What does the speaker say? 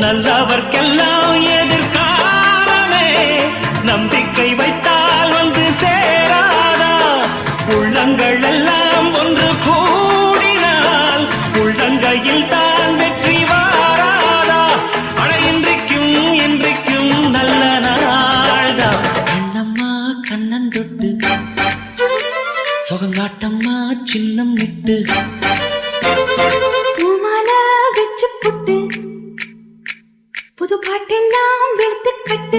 நல்லவர்க்கெல்லாம் எதிர்காலமே நம்பிக்கை வைத்தால் வந்து சேராதா உள்ளங்கள் எல்லாம் ஒன்று கூடினால் உள்ளங்கையில் தான் வெற்றி வாராதா அட இன்றைக்கும் இன்றைக்கும் நல்ல நாள்தான் கண்ணம்மா கண்ணன் தொட்டு சுகங்காட்டம்மா சின்னம் விட்டு பூமாலை வச்சு புட்டு புது பாட்டெல்லாம் வெளுத்து கட்டு